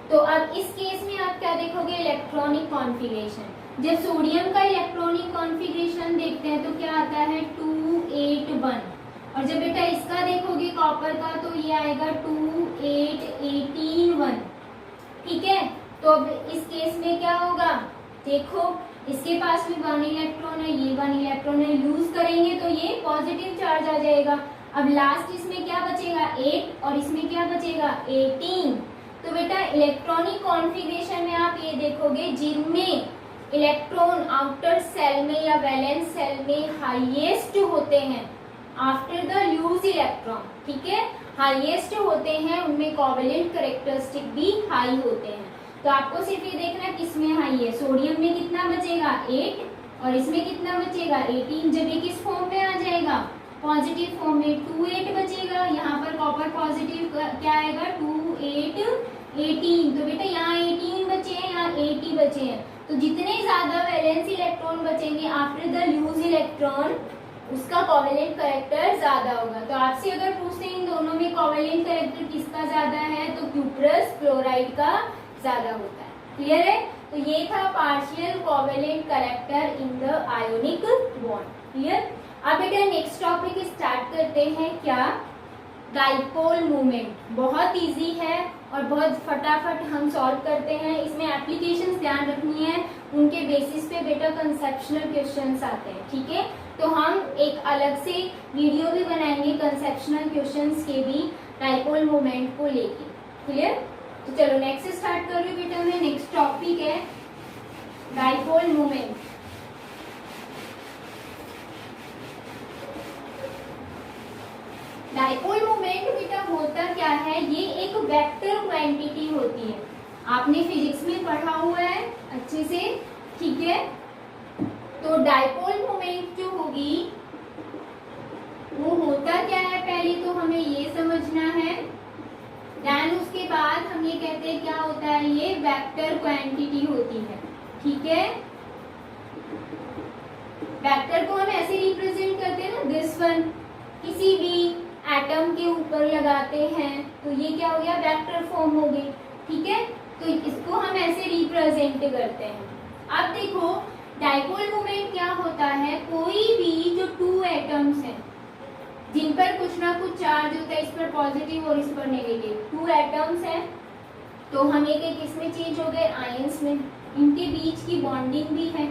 A: तो अब इस केस में आप क्या देखोगे, इलेक्ट्रॉनिक कॉन्फ़िगरेशन। जब सोडियम का इलेक्ट्रॉनिक कॉन्फ़िगरेशन देखते हैं तो क्या आता है 281, और जब बेटा इसका देखोगे कॉपर का तो ये आएगा 28181। ठीक है, तो अब इस केस में क्या होगा, देखो इसके पास भी 1 इलेक्ट्रॉन है, ये 1 इलेक्ट्रॉन है, यूज करेंगे तो ये पॉजिटिव चार्ज आ जाएगा। अब लास्ट इसमें क्या बचेगा 8 और इसमें क्या बचेगा 18। तो बेटा इलेक्ट्रॉनिक कॉन्फ़िगरेशन में आप ये देखोगे जिनमें इलेक्ट्रॉन आउटर सेल में या वैलेंस सेल में हाईएस्ट होते हैं आफ्टर द लूज इलेक्ट्रॉन, ठीक है, हाईएस्ट होते हैं, उनमें कोवेलेंट कैरेक्टरिस्टिक भी हाई होते हैं। तो आपको सिर्फ ये देखना किसमें हाई है, सोडियम में कितना बचेगा 8 और इसमें कितना बचेगा 18। जब ये किस फॉर्म में आ जाएगा, पॉजिटिव फॉर्म में, 28 बचेगा। यहाँ पर कॉपर पॉजिटिव क्या आएगा 28 18। तो बेटा यहाँ 18 बचे हैं, यहाँ 80 बचे हैं। तो जितने ज्यादा वैलेंस इलेक्ट्रॉन बचेंगे आफ्टर द लूज इलेक्ट्रॉन, उसका कोवेलेंट कैरेक्टर ज्यादा होगा। तो आपसे अगर पूछते हैं इन दोनों में कोवेलेंट कैरेक्टर किसका ज्यादा है, तो क्यूप्रस क्लोराइड का ज्यादा होता है। क्लियर है, तो ये था partial covalent character in the ionic bond. Clear. अब बेटा नेक्स्ट टॉपिक स्टार्ट करते हैं, क्या, डाइपोल मूवमेंट। बहुत इजी है और बहुत फटाफट हम सॉल्व करते हैं। इसमें एप्लीकेशंस ध्यान रखनी है, उनके बेसिस पे बेटा कंसेप्शनल क्वेश्चंस आते हैं। ठीक है, तो हम एक अलग से वीडियो भी बनाएंगे कंसेप्शनल क्वेश्चंस के भी डाइपोल मोमेंट को लेके। क्लियर, तो चलो नेक्स्ट स्टार्ट कर रही हूँ बेटा मैं। नेक्स्ट टॉपिक है डाइपोल मोमेंट। डाइपोल मोमेंट बेटा होता क्या है, ये एक वेक्टर क्वांटिटी होती है, आपने फिजिक्स में पढ़ा हुआ है अच्छे से। ठीक है, तो डाइपोल मोमेंट जो होगी वो होता क्या है, पहले तो हमें ये समझना है, देन उसके बाद हम ये कहते हैं क्या होता है, ये वेक्टर क्वांटिटी होती है। ठीक है, वेक्टर को हम ऐसे रिप्रेजेंट करते हैं ना, दिस वन, किसी भी एटम के ऊपर लगाते हैं तो ये क्या हो गया, वेक्टर फॉर्म हो गई। ठीक है, तो इसको हम ऐसे रिप्रेजेंट करते हैं। अब देखो डाइपोल मोमेंट क्या होता है, कोई भी जो टू एटम्स हैं जिन पर कुछ ना कुछ चार्ज होता है, इस पर पॉजिटिव और इस पर नेगेटिव, टू एटम्स हैं, तो हम एक एक इसमें चेंज हो गए आयंस में, इनके बीच की बॉन्डिंग भी है।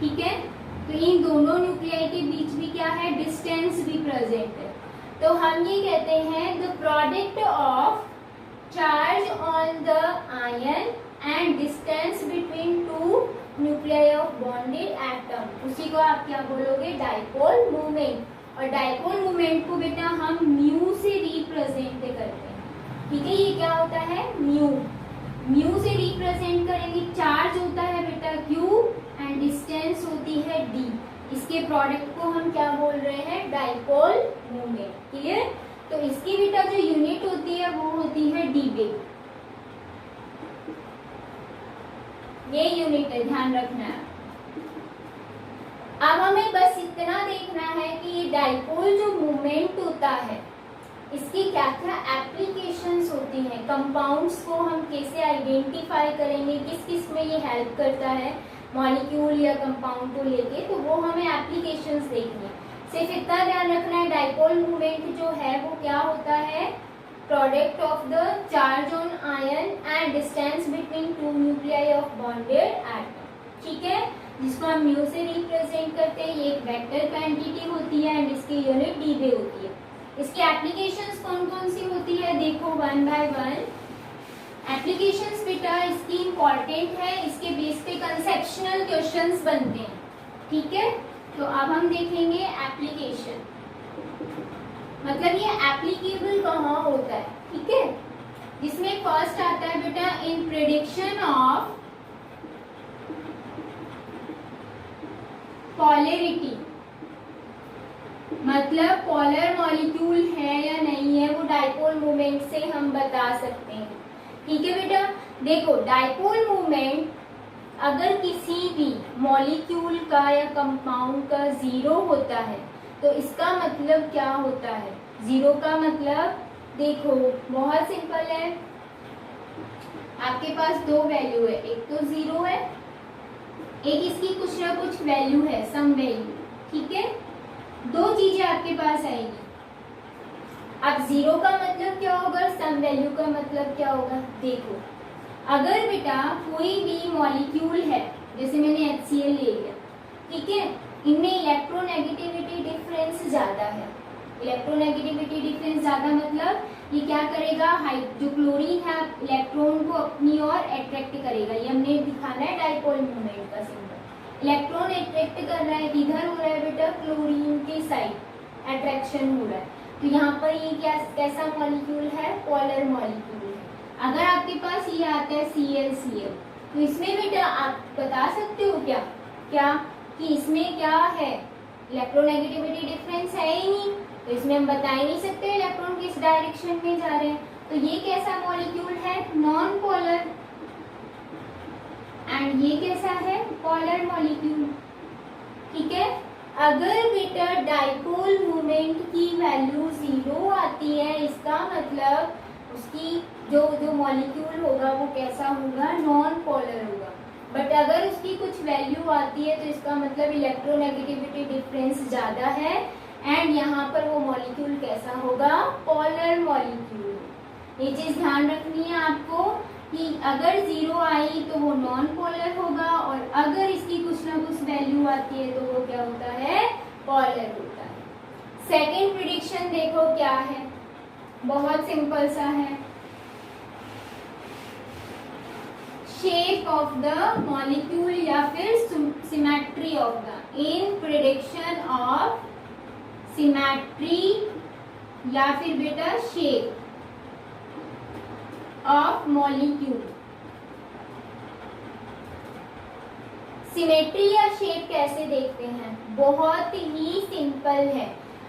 A: ठीक है, तो इन दोनों न्यूक्लियाई के बीच भी क्या है, डिस्टेंस भी प्रेजेंट है। तो हम ये कहते हैं the product of charge on the ion and distance between two nuclei of bonded atom, उसी को आप क्या बोलोगे, डाइपोल मोमेंट। और डाइपोल मोमेंट को बेटा हम म्यू से रिप्रेजेंट करते हैं। ठीक है, ये क्या होता है, म्यू, म्यू से रिप्रेजेंट करेंगे। चार्ज होता है बेटा क्यू एंड डिस्टेंस होती है डी, इसके प्रोडक्ट को हम क्या बोल रहे हैं, डाइपोल मोमेंट। क्लियर, तो इसकी बेटा जो यूनिट होती है वो होती है डीबे, ये यूनिट है, ध्यान रखना है। अब हमें बस इतना देखना है कि ये डाइपोल जो मोमेंट होता है इसकी क्या क्या एप्लीकेशंस होती हैं, कंपाउंड्स को हम कैसे आइडेंटिफाई करेंगे, किस किस में ये हेल्प करता है मॉलिक्यूल या कंपाउंड को लेके, तो वो हमें एप्लीकेशंस देखनी है। सिर्फ इतना ध्यान रखना है, डाइपोल मोमेंट जो है वो क्या होता है, product of the charge on ion and distance between two nuclei of bonded atom. ठीक है, जिसको हम म्यू से रिप्रेजेंट करते हैं, ये एक वेक्टर क्वांटिटी होती है एंड इसकी यूनिट डीबे होती है। इसकी एप्लीकेशंस कौन कौन सी होती है, देखो वन बाय वन। एप्लीकेशंस बेटा इसकी इम्पॉर्टेंट है, इसके बेस पे कंसेप्शनल क्वेश्चंस बनते हैं, ठीक है। तो अब हम देखेंगे एप्लीकेशन, मतलब ये एप्लीकेबल कहाँ होता है, ठीक है। जिसमें फर्स्ट आता है बेटा इन प्रेडिक्शन ऑफ पॉलरिटी, मतलब पॉलर मॉलिक्यूल है या नहीं है वो डाइपोल मोमेंट से हम बता सकते हैं, ठीक है बेटा। देखो डाइपोल मोमेंट अगर किसी भी मॉलिक्यूल का या कंपाउंड का जीरो होता है तो इसका मतलब क्या होता है, जीरो का मतलब देखो बहुत सिंपल है, आपके पास दो वैल्यू है, एक तो जीरो है, एक इसकी कुछ ना कुछ वैल्यू है, सम वैल्यू, ठीक है। दो चीजें आपके पास आएगी। अब जीरो का मतलब क्या होगा, सम वैल्यू का मतलब क्या होगा। देखो अगर बेटा कोई भी मॉलिक्यूल है, जैसे मैंने HCl ले लिया, ठीक है, इनमें इलेक्ट्रोनेगेटिविटी डिफरेंस ज्यादा है। इलेक्ट्रोनेगेटिविटी डिफरेंस ज्यादा मतलब ये क्या करेगा, जो क्लोरीन है इलेक्ट्रॉन को अपनी ओर अट्रैक्ट करेगा। ये हमने दिखाना है डाइपोल मोमेंट का सिंबल। इलेक्ट्रॉन अट्रैक्ट कर रहा है, किधर हो रहा है बेटा, क्लोरीन के साइड अट्रैक्शन हो रहा है। तो यहाँ पर ये कैसा मॉलिक्यूल है, पॉलर मॉलिक्यूल है। अगर आपके पास ये आता है ClCl, तो इसमें बेटा आप बता सकते हो क्या कि इसमें क्या है, इलेक्ट्रोनेगेटिविटी डिफरेंस है ही नहीं, तो इसमें हम बता ही नहीं सकते इलेक्ट्रॉन किस डायरेक्शन में जा रहे हैं। तो ये कैसा मॉलिक्यूल है, नॉन पोलर, एंड ये कैसा है, पोलर मॉलिक्यूल, ठीक है। अगर बेटा डाइपोल मोमेंट की वैल्यू जीरो आती है, इसका मतलब उसकी जो मॉलिक्यूल होगा वो कैसा होगा, नॉन पोलर होगा। बट अगर उसकी कुछ वैल्यू आती है तो इसका मतलब इलेक्ट्रोनेगेटिविटी डिफरेंस ज्यादा है, एंड यहाँ पर वो मॉलिक्यूल कैसा होगा, पोलर मॉलिक्यूल। ये चीज ध्यान रखनी है आपको कि अगर जीरो आई तो वो नॉन पोलर होगा, और अगर इसकी कुछ ना कुछ वैल्यू आती है तो वो क्या होता है, पोलर होता है। सेकेंड प्रिडिक्शन देखो क्या है, बहुत सिंपल सा है, शेप ऑफ द मॉलिक्यूल या फिर symmetry of the, in prediction of symmetry या फिर बेटा शेप ऑफ मॉलिक्यूल। सिमेट्री या शेप कैसे देखते हैं, बहुत ही सिंपल है।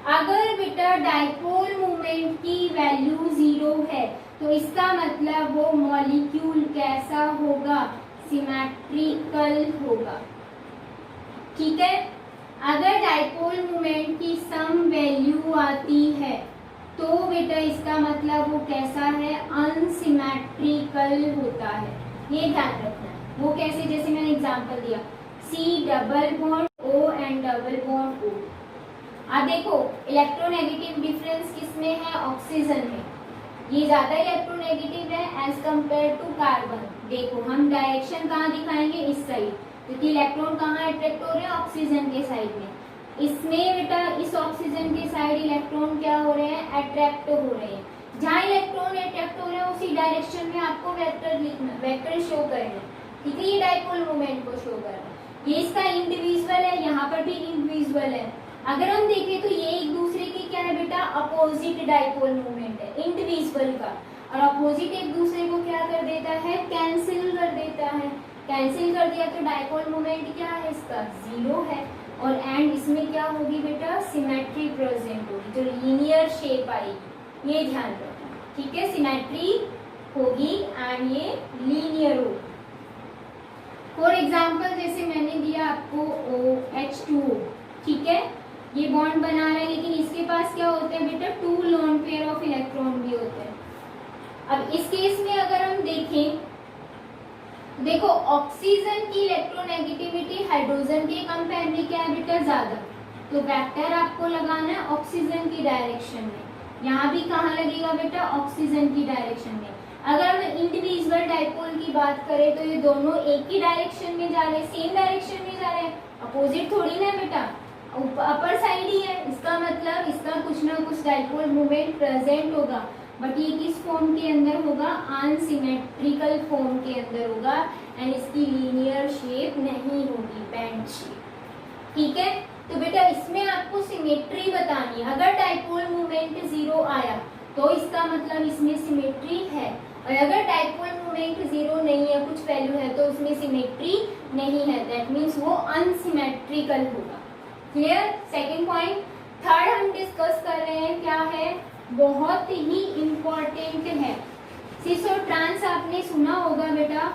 A: अगर बेटा डाइपोल मोमेंट की वैल्यू जीरो है तो इसका मतलब वो मॉलिक्यूल कैसा होगा, सिमेट्रिकल होगा, ठीक है। अगर डाइपोल मोमेंट की सम वैल्यू आती है तो बेटा इसका मतलब वो कैसा है, अनसिमेट्रिकल होता है। ये ध्यान रखना है। वो कैसे, जैसे मैंने एग्जांपल दिया, C double bond O and double bond O। अब देखो इलेक्ट्रोनेगेटिव डिफरेंस किसमें है, ऑक्सीजन में। ये ज्यादा इलेक्ट्रोनेगेटिव है एज कंपेयर टू कार्बन। देखो हम डायरेक्शन कहाँ दिखाएंगे, इस साइड, क्योंकि इलेक्ट्रॉन कहाँ अट्रैक्ट हो रहे हैं, ऑक्सीजन के साइड में। इसमें बेटा इस ऑक्सीजन के साइड इलेक्ट्रॉन क्या हो रहे हैं, अट्रैक्ट हो रहे हैं। जहाँ इलेक्ट्रॉन अट्रैक्ट हो रहे हैं उसी डायरेक्शन में आपको वेक्टर लिखना, वेक्टर शो करना, ठीक है। ये डाइपोल मोमेंट को शो कर रहा है। ये इसका इंडिविजुअल है, यहाँ पर भी इंडिविजुअल है। अगर हम देखें तो ये एक दूसरे के क्या है बेटा, अपोजिट डाइपोल मोमेंट है इंडिविजुअल का, और अपोजिट एक दूसरे को क्या कर देता है, कैंसिल कर देता है। कैंसिल कर दिया तो डाइपोल मोमेंट क्या है, इसका जीरो है, और एंड इसमें क्या होगी बेटा, सिमेट्री प्रेजेंट होगी, जो लीनियर शेप आएगी, ये ध्यान रखना, ठीक है। सिमेट्री होगी एंड ये लीनियर होगी। फॉर एग्जाम्पल जैसे मैंने दिया आपको OH2O, ठीक है, ये बॉन्ड बना रहा है, लेकिन इसके पास क्या होते हैं बेटा, 2 लोन पेयर ऑफ इलेक्ट्रॉन भी होते हैं। अब इस केस में अगर हम देखें, देखो ऑक्सीजन की इलेक्ट्रोनेगेटिविटी हाइड्रोजन के कंपेयर में क्या है बेटा, ज्यादा, तो वेक्टर आपको लगाना है ऑक्सीजन की डायरेक्शन में। यहाँ भी कहाँ लगेगा बेटा, ऑक्सीजन की डायरेक्शन में। अगर हम इंडिविजुअल डाइपोल की बात करें तो ये दोनों एक ही डायरेक्शन में जा रहे हैं, सेम डायरेक्शन में जा रहे हैं, अपोजिट थोड़ी ना बेटा, अपर साइड ही है। इसका मतलब इसका कुछ ना कुछ डाइपोल मोमेंट प्रेजेंट होगा, बट ये किस फॉर्म के अंदर होगा, अनसिमेट्रिकल फॉर्म के अंदर होगा एंड इसकी लीनियर शेप नहीं होगी, बैंड शेप। ठीक है, तो बेटा इसमें आपको सिमेट्री बतानी है। अगर डाइपोल मोमेंट 0 आया तो इसका मतलब इसमें सिमेट्री है, और अगर डाइपोल मोमेंट 0 नहीं है, कुछ वैल्यू है, तो उसमें सिमेट्री नहीं है, दैट मीन्स वो अनसिमेट्रिकल होगा। क्लियर। Second point. थर्ड हम डिस्कस कर रहे हैं, क्या है, बहुत ही इंपॉर्टेंट है, सिस और ट्रांस आपने सुना होगा बेटा।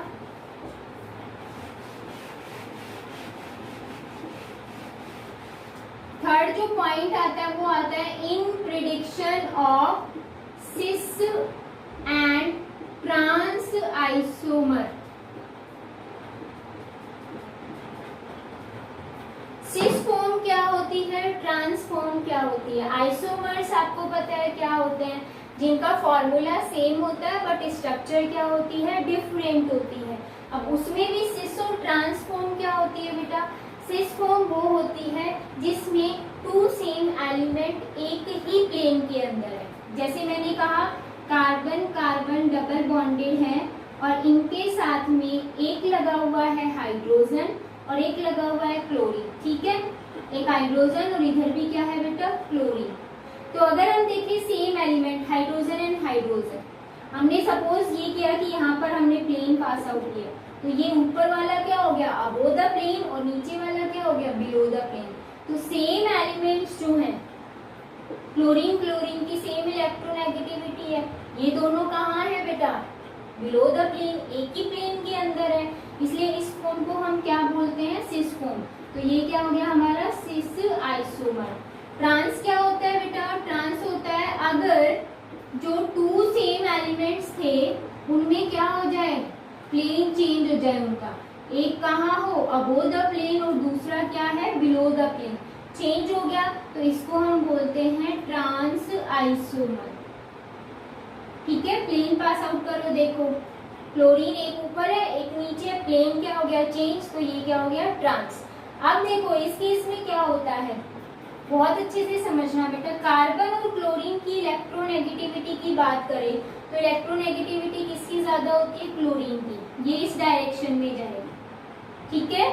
A: थर्ड जो पॉइंट आता है वो आता है in prediction of cis and trans isomer. Cis form क्या होती है, ट्रांस फॉर्म क्या होती है। आइसोमर्स आपको पता है क्या होते हैं, जिनका फॉर्मूला सेम होता है बट स्ट्रक्चर क्या होती है, डिफरेंट होती है। अब उसमें भी सिस और ट्रांस फॉर्म क्या होती है बेटा, सिस फॉर्म वो होती है जिसमें टू सेम एलिमेंट एक ही प्लेन के अंदर है। जैसे मैंने कहा कार्बन कार्बन डबल बॉन्डेड है और इनके साथ में एक लगा हुआ है हाइड्रोजन और एक लगा हुआ है क्लोरीन। ठीक है, एक हाइड्रोजन और इधर भी क्या है बेटा, क्लोरीन। तो अगर हम देखें same element hydrogen and hydrogen, हमने सपोज ये किया कि यहाँ पर हमने प्लेन पास आउट किया, तो ये ऊपर वाला क्या हो गया, अबोव द प्लेन, और नीचे वाला क्या हो गया, बिलो द प्लेन। तो सेम एलिमेंट्स जो हैं, क्लोरीन क्लोरीन की सेम इलेक्ट्रोनेगेटिविटी है, ये दोनों कहाँ है बेटा, बिलो द प्लेन, एक ही प्लेन के अंदर है, इसलिए इस फॉर्म को हम क्या बोलते हैं, सिस फॉर्म। तो ये क्या हो गया हमारा सिस आइसोमर। ट्रांस क्या होता है बेटा, ट्रांस होता है अगर जो टू सेम एलिमेंट्स थे उनमें क्या हो जाए, प्लेन चेंज हो जाए उनका, एक कहाँ हो अबोव द प्लेन और दूसरा क्या है बिलो द प्लेन, चेंज हो गया, तो इसको हम बोलते हैं ट्रांस आइसोमर। ठीक है, प्लेन पास आउट करो, देखो क्लोरीन एक ऊपर है एक नीचे, प्लेन क्या हो गया चेंज, तो ये क्या हो गया ट्रांस। अब देखो इस केस में क्या होता है, बहुत अच्छे से समझना बेटा। कार्बन और क्लोरीन की इलेक्ट्रोनेगेटिविटी की बात करें तो इलेक्ट्रोनेगेटिविटी किसकी ज्यादा होती है, क्लोरीन की, ये इस डायरेक्शन में जाएगी। ठीक है,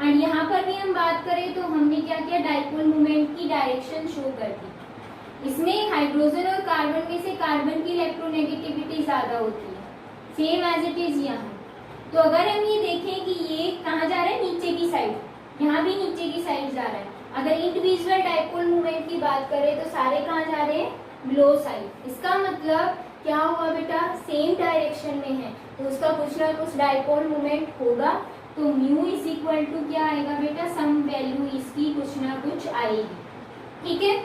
A: एंड यहाँ पर भी हम बात करें तो हमने क्या किया, डाइपोल मोमेंट की डायरेक्शन शो कर दी। इसमें हाइड्रोजन और कार्बन में से कार्बन की इलेक्ट्रोनेगेटिविटी ज्यादा होती है, सेम एज इट इज यहाँ। तो अगर हम ये देखें कि ये कहाँ जा रहा है, नीचे की साइड, यहाँ भी नीचे की साइड जा रहा है। अगर इंडिविजुअल डाइपोल मोमेंट की बात करें तो सारे कहाँ जा रहे हैं, बिलो साइड। इसका मतलब क्या हुआ बेटा, सेम डायरेक्शन में है तो उसका कुछ ना कुछ डाइपोल मोमेंट होगा। तो म्यू इज इक्वल टू क्या आएगा बेटा, सम वैल्यू इसकी कुछ ना कुछ आएगी। ठीक है,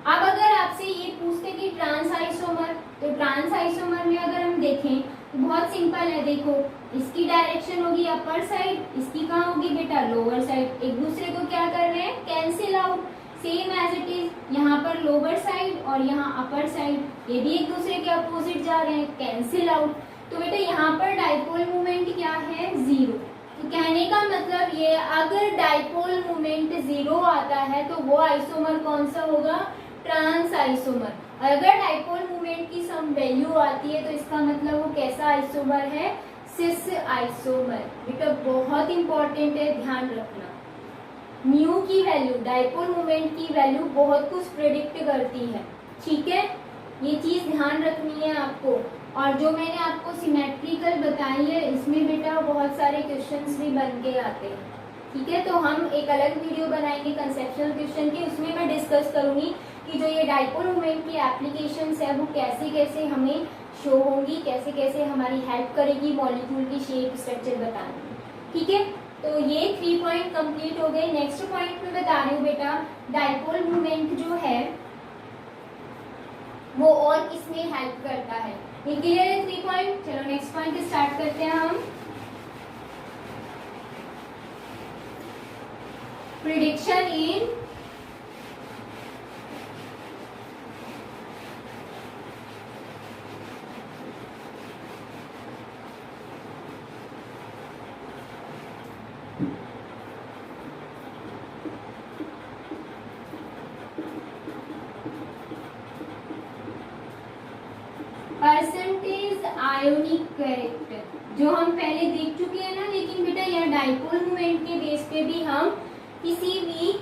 A: अब अगर आपसे ये पूछते कि ट्रांस आइसोमर, तो ट्रांस आइसोमर में अगर हम देखें तो बहुत सिंपल है, देखो इसकी डायरेक्शन होगी अपर साइड, इसकी कहाँ होगी बेटा, लोअर साइड। एक दूसरे को क्या कर रहे हैं, cancel out, same as it is. यहाँ पर लोअर साइड और यहाँ अपर साइड, ये भी एक दूसरे के अपोजिट जा रहे हैं, कैंसिल आउट। तो बेटा यहाँ पर डाइपोल मोमेंट क्या है, 0। तो कहने का मतलब ये, अगर डाइपोल मोमेंट 0 आता है तो वो आइसोमर कौन सा होगा, ट्रांस आइसोमर। और अगर डाइपोल मोमेंट की सम वैल्यू आती है तो इसका मतलब वो कैसा आइसोमर है, सिस आइसोमर। बेटा बहुत इंपॉर्टेंट है, ध्यान रखना। म्यू की वैल्यू, डाइपोल मोमेंट की वैल्यू बहुत कुछ प्रेडिक्ट करती है। ठीक है, ये चीज ध्यान रखनी है आपको। और जो मैंने आपको सिमेट्रिकल बताई है इसमें बेटा बहुत सारे क्वेश्चंस भी बन के आते हैं। ठीक है, तो हम एक अलग वीडियो बनाएंगे कंसेप्चुअल क्वेश्चन की, उसमें मैं डिस्कस करूंगी कि जो ये डाइपोल मोमेंट की एप्लीकेशंस है वो कैसे कैसे हमें शो होंगी, कैसे कैसे हमारी हेल्प करेगी मॉलिक्यूल की शेप स्ट्रक्चर बताने में। ठीक है, तो ये 3 पॉइंट कंप्लीट हो गए। नेक्स्ट पॉइंट में बता रही हूँ बेटा, डाइपोल मोमेंट जो है वो और किसमें हेल्प करता है। ये क्लियर है 3 पॉइंट। चलो नेक्स्ट पॉइंट स्टार्ट करते हैं हम। Prediction in percentage ionic character जो हम पहले देख चुके हैं ना, लेकिन बेटा यह डाइपोल मोमेंट के बेस पे भी हम किसी भी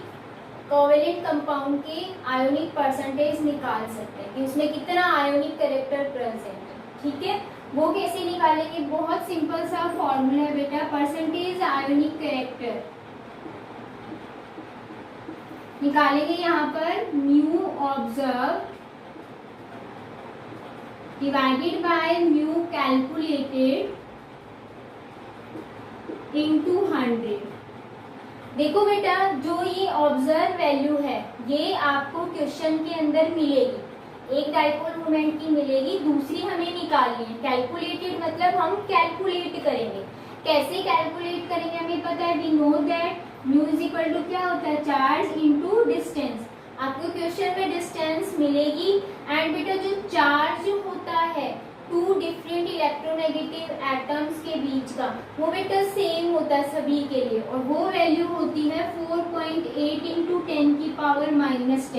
A: कोवेलेंट कंपाउंड के आयोनिक परसेंटेज निकाल सकते हैं कि उसमें कितना आयोनिक कैरेक्टर प्रेजेंट है। ठीक है, वो कैसे निकालेंगे? बहुत सिंपल सा फॉर्मूला है बेटा, परसेंटेज आयोनिक कैरेक्टर निकालेंगे यहाँ पर mu observe divided by mu calculated into 100। देखो बेटा, जो ये ऑब्जर्व वैल्यू है ये आपको क्वेश्चन के अंदर मिलेगी, एक डाइपोल मोमेंट की मिलेगी, दूसरी हमें निकालनी है। कैलकुलेटेड मतलब हम कैलकुलेट करेंगे। कैसे कैलकुलेट करेंगे हमें पता है, we know that mu is equal to क्या होता है, चार्ज इनटू डिस्टेंस। आपको क्वेश्चन में डिस्टेंस मिलेगी एंड बेटा जो चार्ज होता है टू डिफरेंट इलेक्ट्रोनेगेटिव एटम्स के बीच का, वो बेटा सेम होता है सभी के लिए, और वो वैल्यू होती है 4.8 इंटू 10 की पावर -10।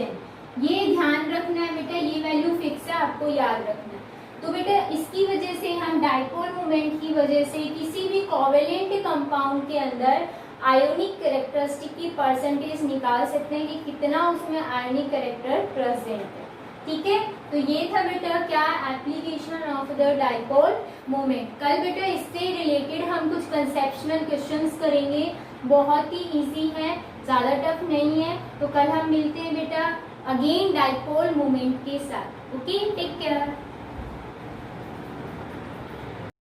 A: ये ध्यान रखना है बेटा, ये वैल्यू फिक्स है, आपको याद रखना है। तो बेटा इसकी वजह से हम डाइपोल मोमेंट की वजह से किसी भी कोवेलेंट कंपाउंड के अंदर आयोनिक कैरेक्टरिस्टिक की परसेंटेज निकाल सकते हैं कि कितना उसमें आयोनिक कैरेक्टर प्रेजेंट है। ठीक है, तो ये था बेटा क्या application of the dipole moment. कल बेटा इससे रिलेटेड हम कुछ कंसेप्शनल क्वेश्चंस करेंगे, बहुत ही इजी है, ज़्यादा टफ नहीं है। तो कल हम मिलते हैं बेटा अगेन डाइपोल मोमेंट के साथ। Okay, take care.